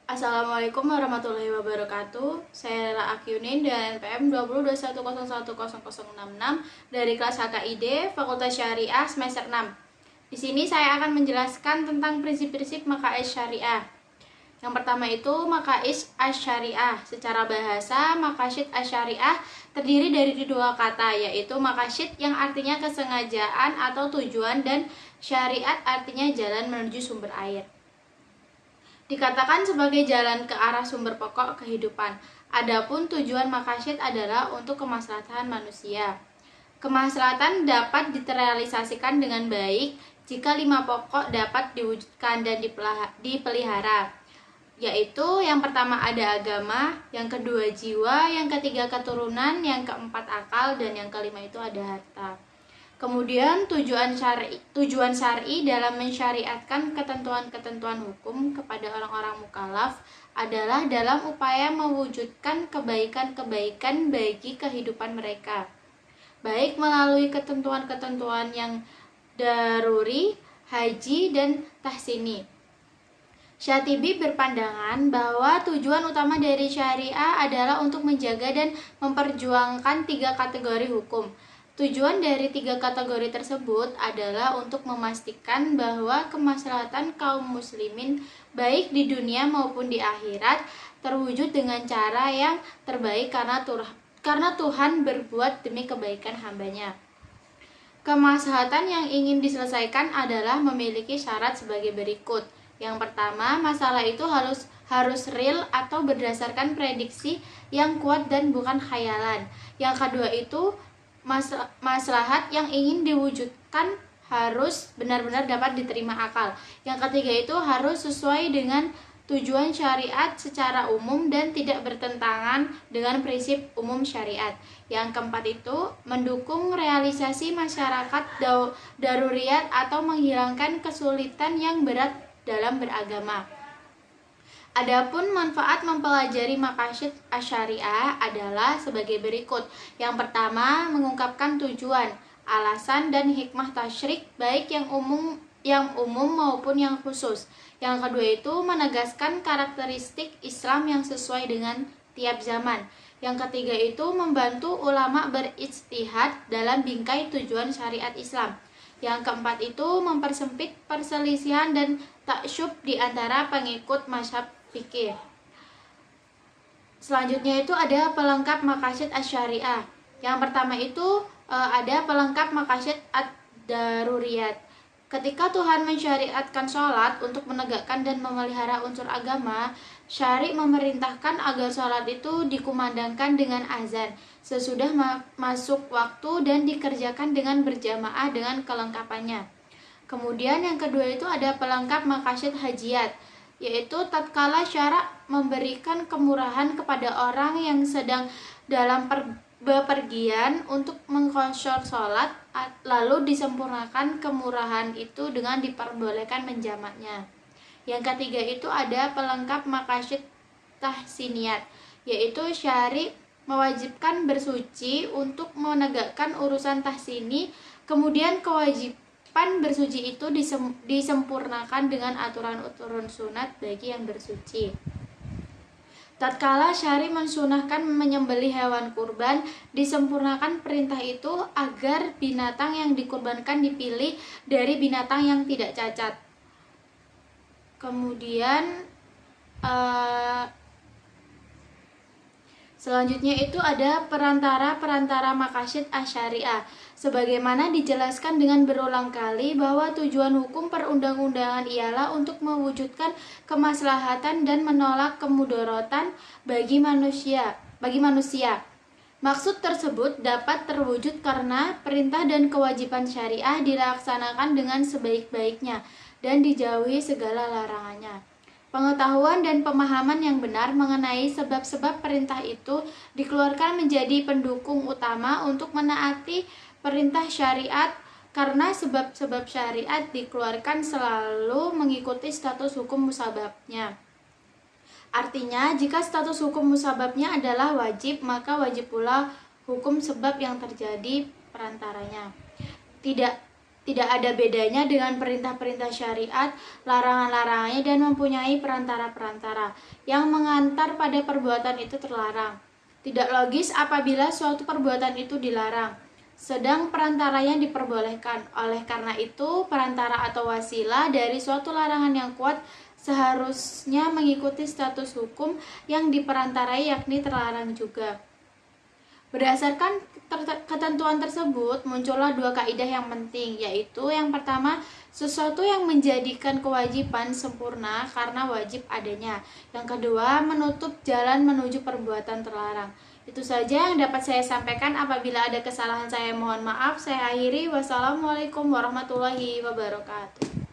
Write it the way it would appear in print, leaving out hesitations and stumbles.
Assalamualaikum warahmatullahi wabarakatuh. Saya Rara Akyunin dan NPM 2021010066 dari kelas HKID Fakultas Syariah semester 6. Di sini saya akan menjelaskan tentang prinsip-prinsip Maqasid Syariah. Yang pertama itu Maqasid Asy-Syariah. Secara bahasa, Maqasid Asy-Syariah terdiri dari dua kata, yaitu maqasid yang artinya kesengajaan atau tujuan dan syariat artinya jalan menuju sumber air. Dikatakan sebagai jalan ke arah sumber pokok kehidupan. Adapun tujuan maqasid adalah untuk kemaslahatan manusia. Kemaslahatan dapat diterrealisasikan dengan baik jika 5 pokok dapat diwujudkan dan dipelihara, yaitu yang pertama ada agama, yang kedua jiwa, yang ketiga keturunan, yang keempat akal, dan yang kelima itu ada harta. Kemudian tujuan syar'i dalam mensyariatkan ketentuan-ketentuan hukum kepada orang-orang mukallaf adalah dalam upaya mewujudkan kebaikan-kebaikan bagi kehidupan mereka, baik melalui ketentuan-ketentuan yang daruri, haji, dan tahsini. Syatibi berpandangan bahwa tujuan utama dari syariah adalah untuk menjaga dan memperjuangkan 3 kategori hukum. Tujuan dari 3 kategori tersebut adalah untuk memastikan bahwa kemaslahatan kaum muslimin baik di dunia maupun di akhirat terwujud dengan cara yang terbaik karena Tuhan berbuat demi kebaikan hambanya. Kemaslahatan yang ingin diselesaikan adalah memiliki syarat sebagai berikut. Yang pertama, masalah itu harus real atau berdasarkan prediksi yang kuat dan bukan khayalan. Yang kedua itu maslahat yang ingin diwujudkan harus benar-benar dapat diterima akal. Yang ketiga itu harus sesuai dengan tujuan syariat secara umum dan tidak bertentangan dengan prinsip umum syariat. Yang keempat itu mendukung realisasi masyarakat daruriyat atau menghilangkan kesulitan yang berat dalam beragama. Adapun manfaat mempelajari maqasid asy-syariah adalah sebagai berikut. Yang pertama, mengungkapkan tujuan, alasan, dan hikmah tasyrik baik yang umum maupun yang khusus. Yang kedua itu menegaskan karakteristik Islam yang sesuai dengan tiap zaman. Yang ketiga itu membantu ulama berijtihad dalam bingkai tujuan syariat Islam. Yang keempat itu mempersempit perselisihan dan taksyub di antara pengikut mazhab fikih. Selanjutnya itu ada pelengkap maqasid asy-syariah. Yang pertama itu ada pelengkap maqasid ad-daruriyat. Ketika Tuhan mensyariatkan sholat untuk menegakkan dan memelihara unsur agama, syari memerintahkan agar sholat itu dikumandangkan dengan azan sesudah masuk waktu dan dikerjakan dengan berjamaah dengan kelengkapannya. Kemudian yang kedua itu ada pelengkap maqasid hajiyat, yaitu tatkala syara memberikan kemurahan kepada orang yang sedang dalam bepergian untuk mengqashar sholat, lalu disempurnakan kemurahan itu dengan diperbolehkan menjamaknya. Yang ketiga itu ada pelengkap maqasid tahsiniyat, yaitu syari mewajibkan bersuci untuk menegakkan urusan tahsini, kemudian kewajiban bersuci itu disempurnakan dengan aturan-aturan sunat bagi yang bersuci. Tatkala syari mensunahkan menyembelih hewan kurban, disempurnakan perintah itu agar binatang yang dikurbankan dipilih dari binatang yang tidak cacat. Kemudian selanjutnya itu ada perantara maqasid asy-syariah. Sebagaimana dijelaskan dengan berulang kali bahwa tujuan hukum perundang-undangan ialah untuk mewujudkan kemaslahatan dan menolak kemudaratan bagi manusia. Maksud tersebut dapat terwujud karena perintah dan kewajiban syariah dilaksanakan dengan sebaik-baiknya dan dijauhi segala larangannya. Pengetahuan dan pemahaman yang benar mengenai sebab-sebab perintah itu dikeluarkan menjadi pendukung utama untuk menaati perintah syariat, karena sebab-sebab syariat dikeluarkan selalu mengikuti status hukum musababnya. Artinya, jika status hukum musababnya adalah wajib, maka wajib pula hukum sebab yang terjadi perantaranya. tidak ada bedanya dengan perintah-perintah syariat, larangan-larangannya, dan mempunyai perantara-perantara yang mengantar pada perbuatan itu terlarang. Tidak logis apabila suatu perbuatan itu dilarang, sedang perantaranya diperbolehkan. Oleh karena itu, perantara atau wasilah dari suatu larangan yang kuat seharusnya mengikuti status hukum yang diperantarai, yakni terlarang juga. Berdasarkan ketentuan tersebut, muncullah dua kaidah yang penting, yaitu yang pertama, sesuatu yang menjadikan kewajiban sempurna karena wajib adanya. Yang kedua, menutup jalan menuju perbuatan terlarang. Itu saja yang dapat saya sampaikan. Apabila ada kesalahan saya mohon maaf. Saya akhiri. Wassalamualaikum warahmatullahi wabarakatuh.